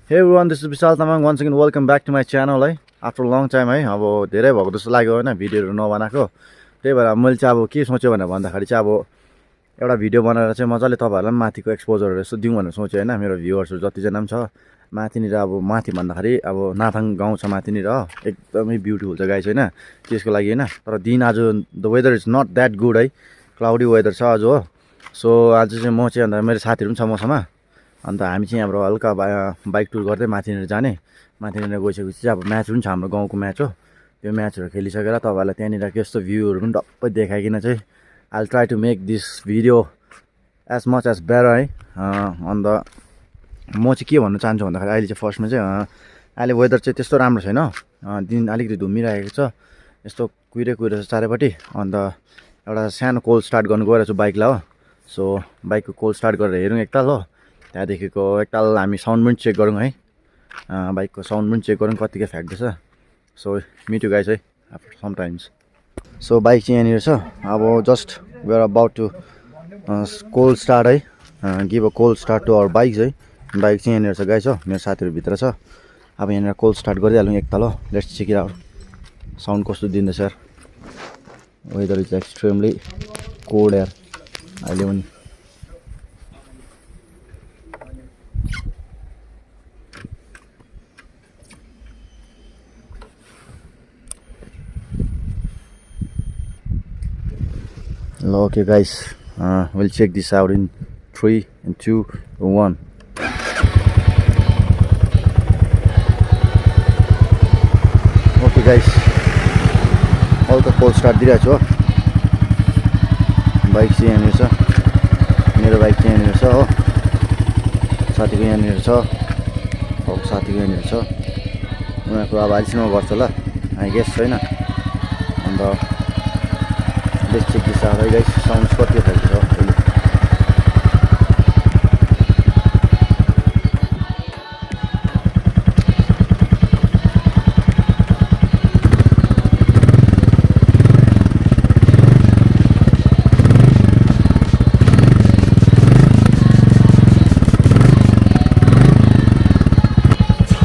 Hey everyone, this is Vishal Tamang. Once again, welcome back to my channel है. After a long time है. अब धेरै भएको जस्तो लाग्यो हैन भिडियोहरु नबनाएको. त्यही भएर मैले चाहिँ अब के सोचे भनेर भन्दाखेरि चाहिँ अब एउटा भिडियो बनाएर चाहिँ मजाले तपाईहरुलाई माथिको एक्सपोजरहरु यसो दिउँ भनेर सोचे हैन. मेरो भ्युअर्सहरु जति जना पनि छ माथिनिर अब माथि भन्दाखेरि अब नाथाङ गाउँ छ माथिनिर एकदमै ब्युटीफुल छ गाइस हैन. त्यसको लागि हैन. तर दिन आज the weather is not that good है. क्लाउडी वेदर छ आज हो. सो आज चाहिँ म चाहिँ अन्त मेरो साथीहरु पनि छ मसँग. अन्त हामी चाहिँ हाम्रो हल्का बाइक टुर गर्दै माथिनिर जाने. माथिनिर गइसकेपछि चाहिँ अब म्याच पनि छ हाम्रो गाउँको म्याच हो. त्यो म्याचहरु खेलिसकेर तपाईहरुलाई त्यहाँनिर कस्तो भ्यूहरु पनि टप्पै देखाइकिन चाहिँ I'll try to make this video as much as better है. अन्त म चाहिँ के भन्न चाहन्छु भन्दाखेरि अहिले चाहिँ फर्स्टमा चाहिँ अहिले वेदर चाहिँ त्यस्तो राम्रो छैन. दिन अलिकति धुमिरहेको छ. यस्तो कुइरे छ चारैपट्टि. अन्त एउटा सानो कोल स्टार्ट गर्नु गइरहेको छु बाइकलाई हो. सो बाइकको कोल स्टार्ट गरेर हेरौँ एकताल हो. त्यहाँदेखिको एकताल हामी साउन्ड पनि चेक गरौँ है. बाइकको साउन्ड पनि चेक गरौँ कतिको फ्याक्दैछ. सो मिट यु गाइस है after some times. So bike चाहिँ यहाँनिर छ. अब just we are about to cold start है. Give a cold start to our bikes है. बाइक चाहिँ यहाँनिर छ गाइस हो. मेरो साथीहरु भित्र छ. अब यहाँनिर कोल स्टार्ट गरिहालौँ एकताल हो. Let's check it out. Sound कस्तो दिँदैछ यार. वेदर इज एक्सट्रिमली कोल्ड यार अहिले पनि. Okay guys, we'll check this out in 3 and 2 1. Okay guys, all the cold start दिइरहेको छु हो. बाइक चाहिँ यहाँनिर छ. मेरो बाइक चाहिँ यहाँनिर छ हो. साथीको यहाँनिर छ. अब साथीको यहाँनिर छ. उनीहरुको अब अहिलेसम्म गर्छ होला आई गेस छैन. अन्त let's check this out guys. Sounds कति खालको छ अहिले.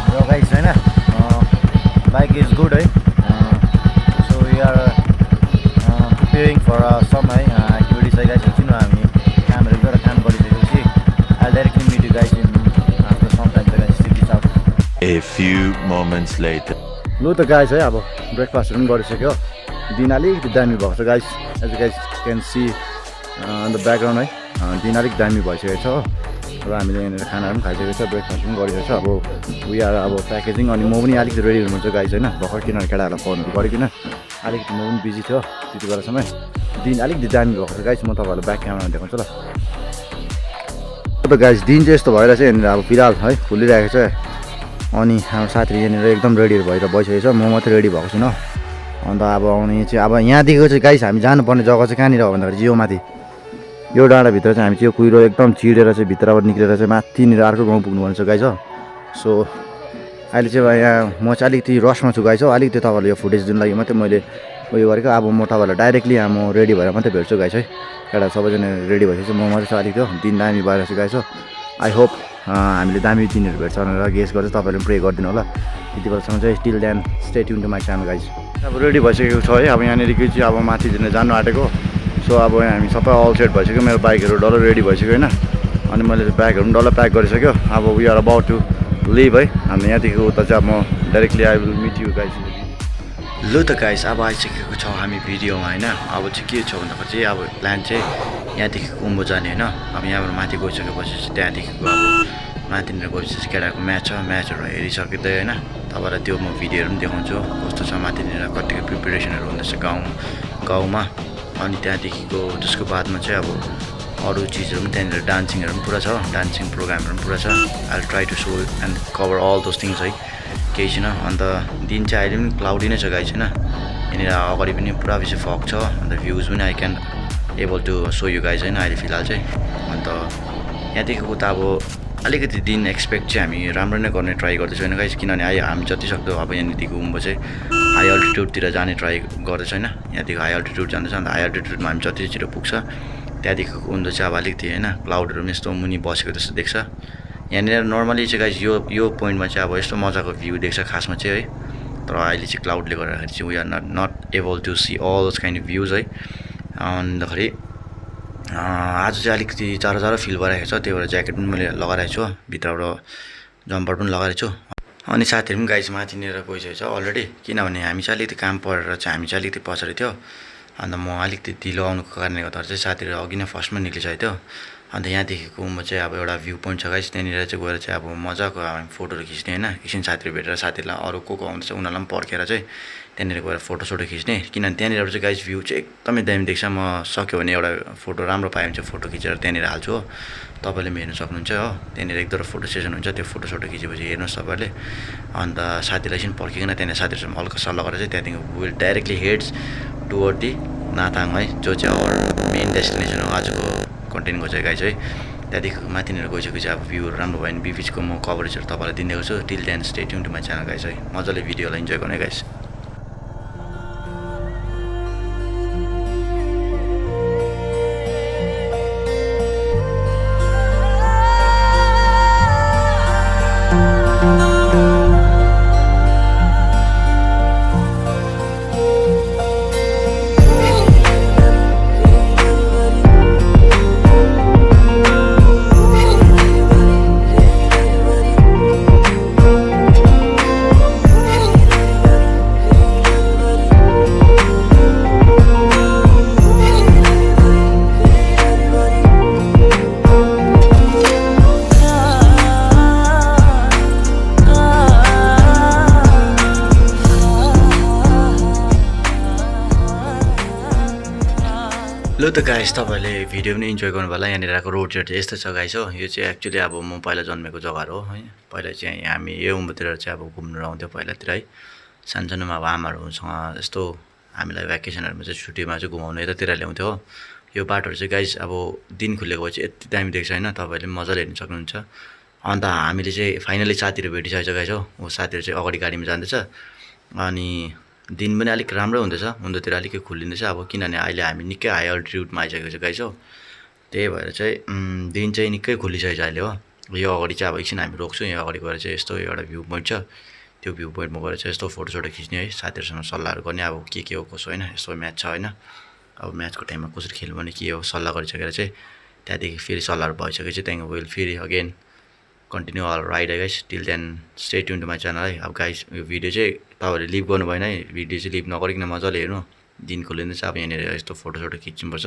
Hello guys हैन. Bike is good है. So we are preparing for some activities है guys. You know हामी कामहरु गरेर काम गरिसकेपछि I'll directly meet you guys in after some time guys. Check this out. A few moments later. लु त guys है अब ब्रेकफास्ट पनि गरिसक्यो. दिन अलिकति दामी भएको छ guys. As you guys can see in the background है. दिन अलिक दामी भइसकेको छ हो. र हामीले यहाँनिर खानाहरू पनि खाइसकेको छ. ब्रेकफास्ट पनि गरिसकेको छ. अब वी आर अब प्याकेजिङ. अनि म पनि अलिकति रेडी हुनुहुन्छ गाइस हैन. भर्खर किनभने केटाहरूलाई फोनहरू गरिकन अलिकति म पनि बिजी थियो त्यति बेलासम्म. दिन अलिकति दामी भएको छ गाइस. म तपाईँहरूलाई ब्याक क्यामेरामा देखाउँछु ल. त गाइस दिन चाहिँ यस्तो भएर चाहिँ यहाँनिर अब फिलहाल है खुलिरहेको छ. अनि हाम्रो साथीहरू यहाँनिर एकदम रेडी भएर बसिसकेको छ. म मात्रै रेडी भएको छैन. अन्त अब आउने चाहिँ अब यहाँदेखिको चाहिँ गाइस हामी जानुपर्ने जग्गा चाहिँ कहाँनिर हो भन्दाखेरि चाहिँ यो माथि यो डाँडाभित्र चाहिँ हामी चाहिँ यो कुहिरो एकदम चिरेर चाहिँ भित्रबाट निक्लेर चाहिँ माथिनिर अर्को गाउँ पुग्नुपर्छ गाइस हो. सो अहिले चाहिँ यहाँ म चाहिँ अलिकति रसमा छु गाइस हो. अलिकति तपाईँहरूले यो फुटेज दिनु लागि मात्रै मैले उयो गरेको. अब म तपाईँहरूलाई डाइरेक्टली यहाँ म रेडी भएर मात्रै भेट्छु गाइस है. केटा सबैजना रेडी भएपछि म मात्रै चाहिँ अलिकति दिन दामी भएर छु गाइस हो. आई होप हामीले दामी दिनहरू भेट्छ भनेर गेस गरेर तपाईँहरूले पनि प्रे गरिदिनु होला. त्यति बेलासम्म चाहिँ still then stay tune to my channel guys. अब रेडी भइसकेको छ है. अब यहाँनिर चाहिँ अब माथितिर जानु आँटेको. सो अब हामी सबै अल सेट भइसक्यो. मेरो बाइकहरू डल्लै रेडी भइसक्यो होइन. अनि मैले ब्यागहरू पनि डल्लै प्याक गरिसक्यो. अब we are about to leave है. हामी यहाँदेखि उता चाहिँ अब म directly I will meet you guys. लु त गाइस अब आइसकेको छौँ हामी भिडियोमा होइन. अब चाहिँ के छ भन्दाखेरि चाहिँ अब प्लान चाहिँ यहाँदेखि कुम्बो जाने होइन. अब यहाँबाट माथि गइसकेपछि चाहिँ त्यहाँदेखिको अब माथिनिर गएपछि केटाको म्याच छ. म्याचहरू हेरिसकिँदै होइन तपाईँलाई त्यो म भिडियोहरू पनि देखाउँछु कस्तो छ माथिनिर कतिको प्रिपेरेसनहरू हुँदैछ गाउँमा. अनि त्यहाँदेखिको त्यसको बादमा चाहिँ अब अरू चिजहरू पनि त्यहाँनिर डान्सिङहरू पनि पुरा छ. डान्सिङ प्रोग्रामहरू पनि पुरा छ. I try to show and cover all those things है. केही छैन. अन्त दिन चाहिँ अहिले पनि क्लाउडी नै छ गाइस होइन. यहाँनिर अगाडि पनि पुरा बेसी फग छ. अन्त भ्युज पनि I can able to show you guys होइन अहिले फिलहाल चाहिँ. अन्त यहाँदेखिको त अब अलिकति दिन एक्सपेक्ट चाहिँ हामी राम्रो नै गर्ने ट्राई गर्दैछौँ होइन गाइस. किनभने हामी जति सक्दो अब यहाँनिरदेखि उम्बो चाहिँ हाई अल्टिट्युडतिर जाने ट्राई गर्दैछ होइन. यहाँदेखि हाई अल्टिट्युड जाँदैछ. अन्त हाई अल्टिट्युडमा हामी जति छिटो पुग्छ त्यहाँदेखिको उन्दो चाहिँ अब अलिकति होइन क्लाउडहरू पनि यस्तो मुनि बसेको जस्तो देख्छ. यहाँनिर नर्मली चाहिँ गाइस यो पोइन्टमा चाहिँ अब यस्तो मजाको भ्यू देख्छ खासमा चाहिँ है, तर अहिले चाहिँ क्लाउडले गर्दाखेरि चाहिँ we are not able to see all those kind of views है। अन्तखेरि आज चाहिँ अलिकति जाडो फिल भइरहेको छ, त्यही भएर ज्याकेट पनि मैले लगाइरहेको छु, भित्रबाट जम्पर पनि लगाइरहेको छु। अनि साथीहरू पनि गाइस माथिनिर गइसकेको छ अलरेडी, किनभने हामी चाहिँ अलिकति काम परेर चाहिँ हामी चाहिँ अलिकति पछाडि थियो, अन्त म अलिकति ढिलो आउनुको कारणले गर्दा चाहिँ साथीहरू अघि नै फर्स्टमा निक्लिसकेको थियो। अन्त यहाँदेखिको म चाहिँ अब एउटा भ्यू पोइन्ट छ गाइस, त्यहाँनिर चाहिँ गएर चाहिँ अब मजाको हामी फोटोहरू खिच्ने होइन, एकछिन साथीहरू भेटेर साथीहरूलाई अरू को आउँदैछ उनीहरूलाई पनि पर्खेर चाहिँ त्यहाँनिर गएर फोटोसोटो खिच्ने, किनभने त्यहाँनिर चाहिँ गाइस भ्यू चाहिँ एकदमै दामी देख्छ। म सक्यो भने एउटा फोटो राम्रो पायो भने चाहिँ फोटो खिचेर त्यहाँनिर हाल्छु हो, तपाईँले पनि हेर्नु सक्नुहुन्छ हो। त्यहाँनिर एक दुईवटा फोटो सेसन हुन्छ, त्यो फोटोसोटो खिचेपछि हेर्नुहोस् तपाईँले। अन्त साथीलाई एकछिन पर्खिकन त्यहाँनिर साथीहरूसँग हल्का सल्लाह गरेर चाहिँ त्यहाँदेखि will directly heads toward the Nathang है, जो चाहिँ आवर मेन डेस्टिनेसन हो आजको कन्टेन्टको चाहिँ गाइस है। त्यहाँदेखि माथिनिर गइसकेपछि अब भ्यूहरू राम्रो भयो भने बिचको म कभरेजहरू तपाईँलाई दिँदैको छु। Till then stay tune to my channel guys है, मजाले भिडियोलाई इन्जोय गर्ने गाइस। लो त गाइस, तपाईँले भिडियो पनि इन्जोय गर्नुभयो होला। यहाँनिरको रोड चाहिँ यस्तो छ गाइस हो, यो चाहिँ एक्चुअली अब म पहिला जन्मेको जग्गाहरू हो है। पहिला चाहिँ हामी यो उम्बोतिर चाहिँ अब घुम्नु आउँथ्यो पहिलातिर है, सानसानोमा अब आमाहरूसँग यस्तो हामीलाई भ्याकेसनहरूमा चाहिँ छुट्टीमा चाहिँ घुमाउनु यतातिर ल्याउँथ्यो हो। यो बाटोहरू चाहिँ गाइस अब दिन खुलेको भए चाहिँ यति दामी देख्छ होइन, तपाईँले पनि मजाले हेर्नु सक्नुहुन्छ। अन्त हामीले चाहिँ फाइनली साथीहरू भेटिसकेको छ गाइस हो, ऊ साथीहरू चाहिँ अगाडि गाडीमा जाँदैछ। अनि दिन पनि अलिक राम्रो हुँदैछ, उँधोतिर अलिकति खुलिँदैछ अब, किनभने अहिले हामी निकै हाई अल्टिट्युडमा आइसकेको छ गाइस हो। त्यही भएर चाहिँ दिन चाहिँ निकै खुलिसकेको छ अहिले हो। यो अगाडि चाहिँ अब एकछिन हामी रोक्छौँ, यहाँ अगाडि गएर चाहिँ यस्तो एउटा भ्यू पोइन्ट छ, त्यो भ्यू पोइन्टमा गएर चाहिँ यस्तो फोटोसोटो खिच्ने है, साथीहरूसँग सल्लाहहरू गर्ने अब के हो कसो होइन। यस्तो म्याच छ होइन, अब म्याचको टाइममा कसरी खेल्नु भने के हो सल्लाह गरिसकेर चाहिँ त्यहाँदेखि फेरि सल्लाहहरू भइसकेपछि त्यहाँदेखि विल फेरि अगेन कन्टिन्यू अल राइड है guys. Till then stay tune to my channel है। अब गाइस यो भिडियो चाहिँ तपाईँहरूले लिभ गर्नु भएन है, भिडियो चाहिँ लिभ नगरिकन मजाले हेर्नु। दिन खोलिँदैछ अब, यहाँनिर यस्तो फोटोसोटो खिच्नुपर्छ।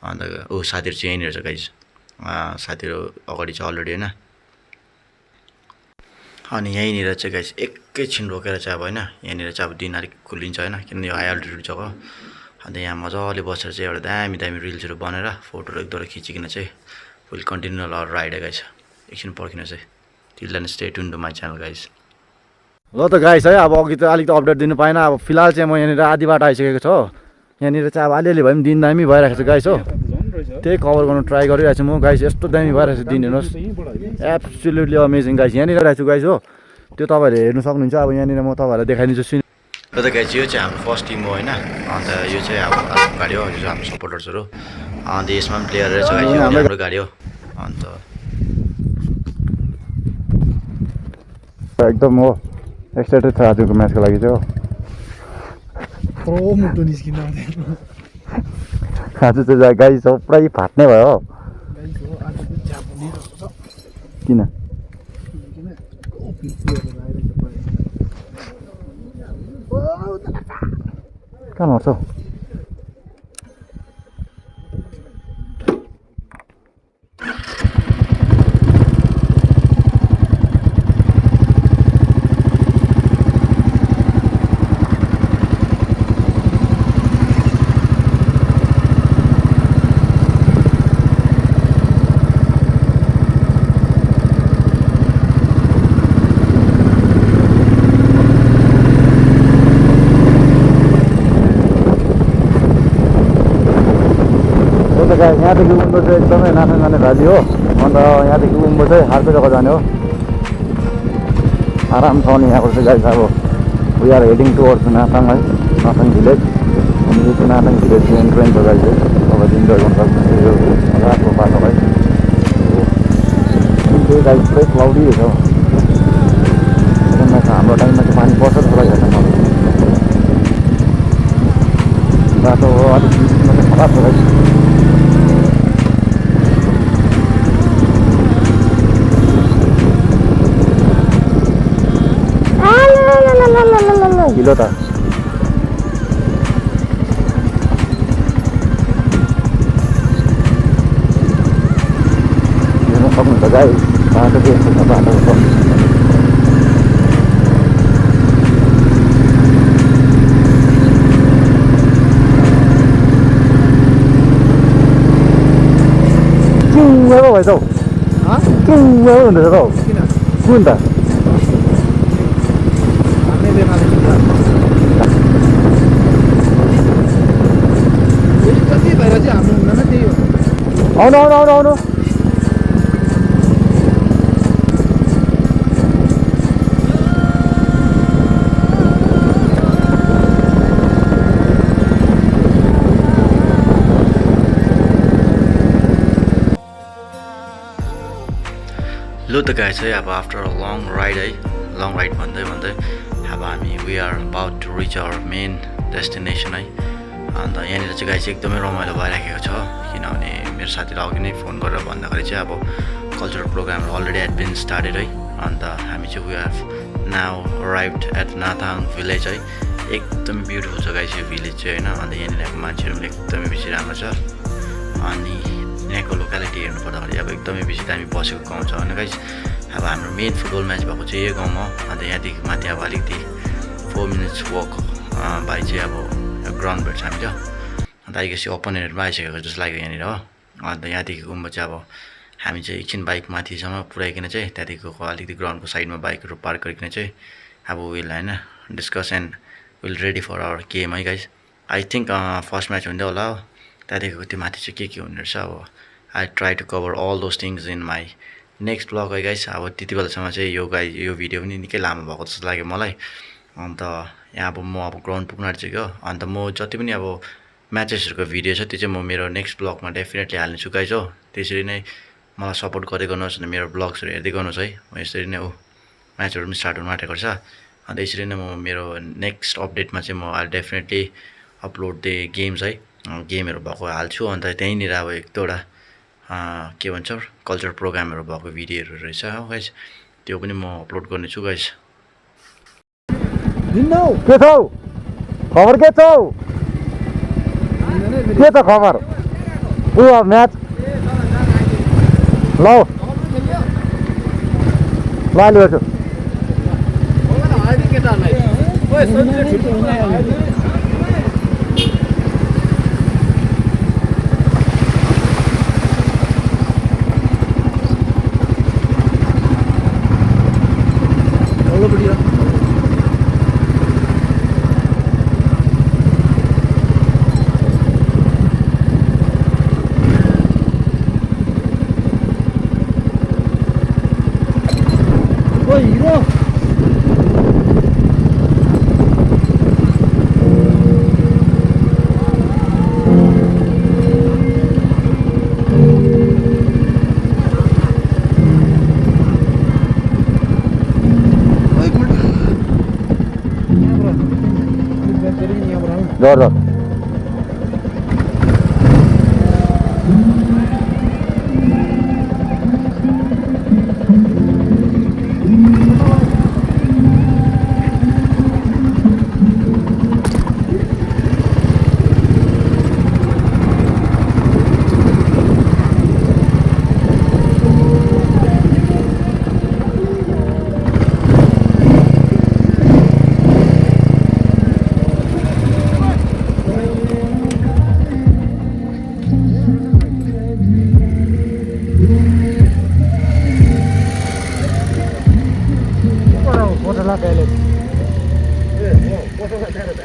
अन्त ऊ साथीहरू चाहिँ यहीँनिर छ गाइस, साथीहरू अगाडि छ अलरेडी होइन। अनि यहीँनिर चाहिँ गाइस एकैछिन रोकेर चाहिँ अब होइन, यहाँनिर चाहिँ अब दिन अलिक खुलिन्छ होइन, किनभने यो हाई अल्टिट्युड जग्गा। अन्त यहाँ मजाले बसेर चाहिँ एउटा दामी रिल्सहरू बनाएर फोटोहरू एक दुईवटा खिचिकन चाहिँ will continue all ride guys. एकछिन पर्खिनुहोस् है, till then stay tune to my channel guys. ल त गाइस है, अब अघि त अलिक अपडेट दिनु पाएन। अब फिलहाल चाहिँ म यहाँनिर आधी बाटो आइसकेको छु। यहाँनिर चाहिँ अब अलिअलि भए पनि दिन दामी भइरहेको छ गाइस हो, त्यही कभर गर्नु ट्राई गरिरहेको छु म गाइस। यस्तो दामी भइरहेको छ दिन, हेर्नुहोस् एब्सोल्युटली अमेजिङ गाइस। यहाँनिर रहेको छु गाइस हो, त्यो तपाईँहरूले हेर्नु सक्नुहुन्छ। अब यहाँनिर म तपाईँहरूलाई देखाइदिन्छु। ल त गाइस, यो चाहिँ हाम्रो फर्स्ट टिम हो होइन। अन्त यो चाहिँ अब गाडी हो, यो चाहिँ हाम्रो सपोर्टर्सहरू। अन्त यसमा पनि प्लेयरहरू छ गाइस, हाम्रो गाडी हो। अन्त एकदम हो एक्साइटेड छ आजको म्याचको लागि चाहिँ हो। आज चाहिँ गाई सबै फाट्ने भयो हो। किन कहाँ मर्छौ? यहाँदेखि उम्बो चाहिँ एकदमै नाथाङ जाने भाजी हो। अन्त यहाँदेखि उम्बो चाहिँ अर्को जग्गा जाने हो, आराम छ नि यहाँबाट चाहिँ गाइस। अब we are heading towards Nathang है, नाथाङ भिलेज। अनि यो चाहिँ नाथाङ भिलेजको एन्ट्रेन्स हो गाइस है, तपाईँले इन्जोय गर्नु सक्नुहुन्छ यो मजाको बाटो है। चाहिँ गाइस पुरै क्लाउडी रहेछ हौ। हाम्रो टाइममा चाहिँ पानी पर्छ जस्तो लागिरहेछ मलाई। बाटो अलिक बिचमा चाहिँ खराब छ गाइस। हिलो त हेर्न सक्नुहुन्छ गाइस, बाटो चाहिँ यस्तो छ। बाटो चुङ्गो भएछ हौ, चुङ्गो हुँदैछ त हौ। कुन त आउनु आउनु आउनु आउनु। लो त गाइस है, अब आफ्टर अ लङ राइड है, लङ राइड भन्दै भन्दै अब हामी we are about to reach our main destination है। अन्त यहाँनिर चाहिँ गाइस एकदमै रमाइलो भइराखेको छ, किनभने मेरो साथीले अघि नै फोन गरेर भन्दाखेरि चाहिँ अब कल्चरल प्रोग्रामहरू अलरेडी एट बिन स्टार्टेड है। अन्त हामी चाहिँ we have now arrived at Nathang village है। एकदमै ब्युटिफुल छ गाइस यो भिलेज चाहिँ होइन। अन्त यहाँनिरको मान्छेहरू पनि एकदमै बेसी राम्रो छ। अनि यहाँको लोकालिटी हेर्नु पर्दाखेरि अब एकदमै बेसी दामी बसेको गाउँ छ होइन गाइस। अब हाम्रो मेन फुटबल म्याच भएको चाहिँ यो गाउँमा। अन्त यहाँदेखि माथि अब अलिकति 4 मिनट्स वक बाई चाहिँ अब ग्राउन्ड भेट्छ हामीले। अन्त आइगेपछि ओपनरहरूमा आइसकेको जस्तो लाग्यो यहाँनिर हो। अन्त यहाँदेखि गुम्बा चाहिँ अब हामी चाहिँ एकछिन बाइक माथिसम्म पुऱ्याइकन चाहिँ त्यहाँदेखिको अलिकति ग्राउन्डको साइडमा बाइकहरू पार्क गरिकन चाहिँ अब विल होइन discuss and will ready for our game है guys. I think first match हुँदै होला हो। त्यहाँदेखिको त्यो माथि चाहिँ के हुने रहेछ अब I try to cover all those things in my next blog है गाइस। अब त्यति बेलासम्म चाहिँ यो भिडियो पनि निकै लामो भएको जस्तो लाग्यो मलाई। अन्त यहाँ अब म अब ग्राउन्ड पुग्न आँटेको। अन्त म जति पनि अब म्याचेसहरूको भिडियो छ त्यो चाहिँ म मेरो नेक्स्ट ब्लगमा डेफिनेटली हाल्नेछु गाइस हो। त्यसरी नै मलाई सपोर्ट गर्दै गर्नुहोस् न, मेरो ब्लग्सहरू हेर्दै गर्नुहोस् है। म यसरी नै म्याचहरू पनि स्टार्ट हुन आँटेको छ। अन्त यसरी नै म मेरो नेक्स्ट अपडेटमा चाहिँ म I definitely upload the games है, गेमहरू भएको हाल्छु। अन्त त्यहीँनिर अब एक दुईवटा के भन्छ कल्चर प्रोग्रामहरू भएको भिडियोहरू रहेछ हो गाइस, त्यो पनि म अपलोड गर्नेछु गाइस। के छौ खबर, के छौ के छ खबर? म्याच ल हेर्छु। जोर जोर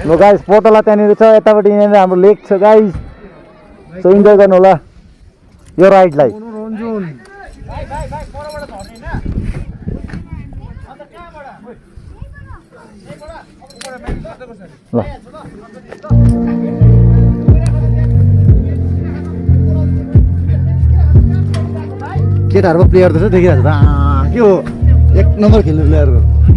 लो गाइस, पोटला त्यहाँनिर छ, यतापट्टि यहाँनिर हाम्रो लेक छ गाइस। सो इन्जोय गर्नु होला यो राइडलाई। ल केटाहरूको प्लेयर त छ देखिरहेको छ त। के हो एक नम्बर खेल्नु प्लेयरको